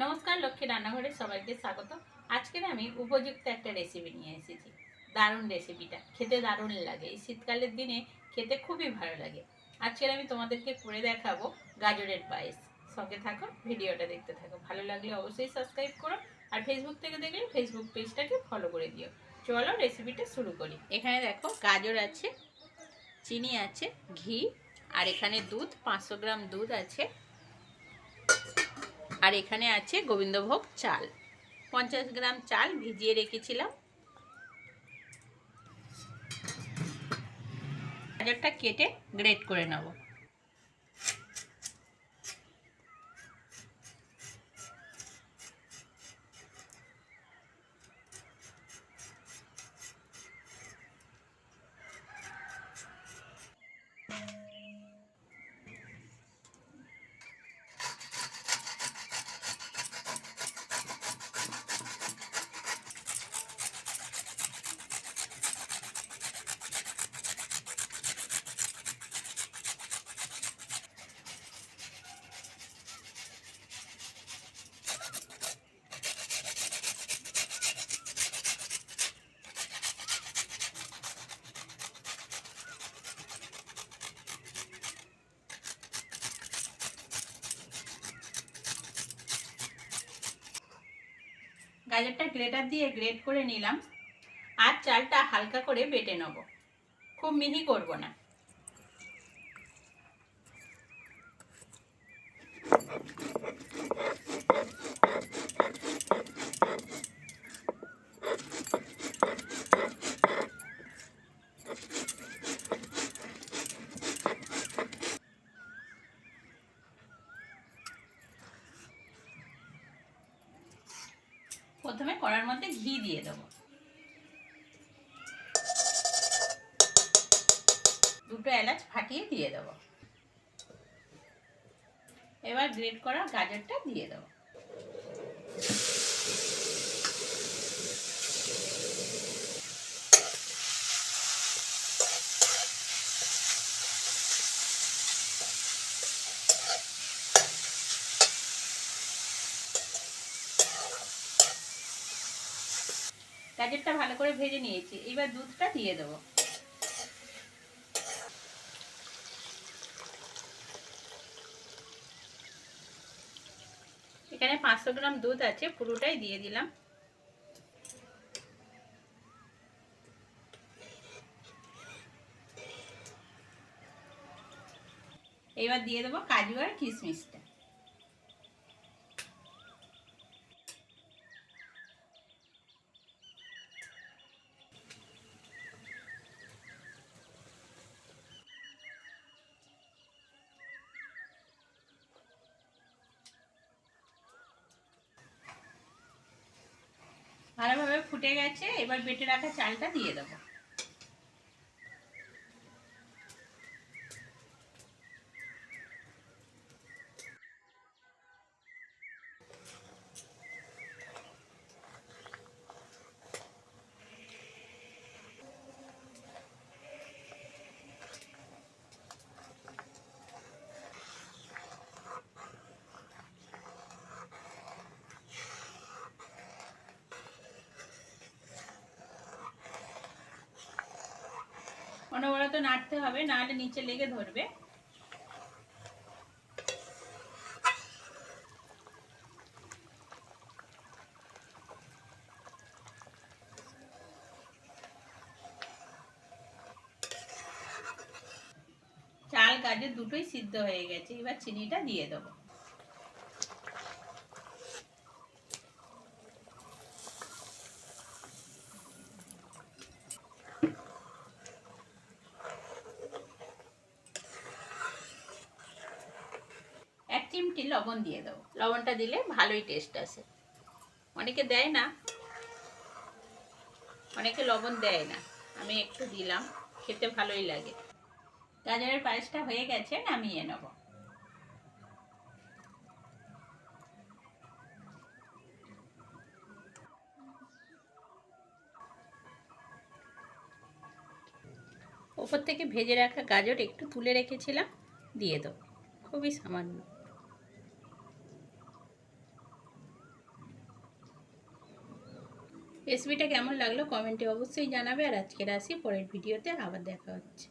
নমস্কার, লক্ষ্মী রান্নাঘরে সবাইকে স্বাগত। আজকের আমি উপযুক্ত একটা রেসিপি নিয়ে এসেছি। দারুণ রেসিপিটা, খেতে দারুণ লাগে। এই শীতকালের দিনে খেতে খুবই ভালো লাগে। আজকের আমি তোমাদেরকে করে দেখাবো গাজরের পায়েস। সঙ্গে থাকো, ভিডিওটা দেখতে থাকো। ভালো লাগলে অবশ্যই সাবস্ক্রাইব করো, আর ফেসবুক থেকে দেখলে ফেসবুক পেজটাকে ফলো করে দিও। চলো রেসিপিটা শুরু করি। এখানে দেখো, গাজর আছে, চিনি আছে, ঘি, আর এখানে দুধ, 500 গ্রাম দুধ আছে, আর এখানে আছে গোবিন্দভোগ চাল, 50 গ্রাম চাল ভিজিয়ে রেখেছিলাম। গাজরটা কেটে গ্রেট করে নেব। গাজরটা গ্রেটার দিয়ে গ্রেট করে নিলাম, আর চালটা হালকা করে বেটে নেব, খুব মিহি করব না। প্রথমে কড়ার মধ্যে ঘি দিয়ে দেবো, দুটো এলাচ ফাটিয়ে দিয়ে দেবো। এবার গ্রেট করা গাজরটা দিয়ে দেবো। গাজরটা ভালো করে ভেজে নিয়েছি, এবার দুধটা দিয়ে দেবো। এখানে 500 গ্রাম দুধ আছে, পুরোটাই দিয়ে দিলাম। এবার দিয়ে দেবো কাজু আর কিশমিশটা। ভালোভাবে ফুটে গেছে, এবার বেটে রাখা চালটা দিয়ে দেবো। অনবরত নাড়তে হবে, নাহলে নিচে লেগে ধরবে। চাল গাজর দুটোই সিদ্ধ হয়ে গেছে, এবার চিনিটা দিয়ে দেবো। এক চিমটি লবণ দিয়ে দেবো, লবণটা দিলে ভালোই টেস্ট আসে। অনেকে দেয় না, অনেকে লবণ দেয় না, আমি একটু দিলাম, খেতে ভালোই লাগে। গাজরের পায়েসটা হয়ে গেছে, নামিয়ে নেব। ওপর থেকে ভেজে রাখা গাজর একটু তুলে রেখেছিলাম, দিয়ে দেবো, খুবই সামান্য। রেসিপিটা কেমন লাগলো কমেন্টে অবশ্যই জানাবে। আর আজকের আসি, পরের ভিডিওতে আবার দেখা হচ্ছে।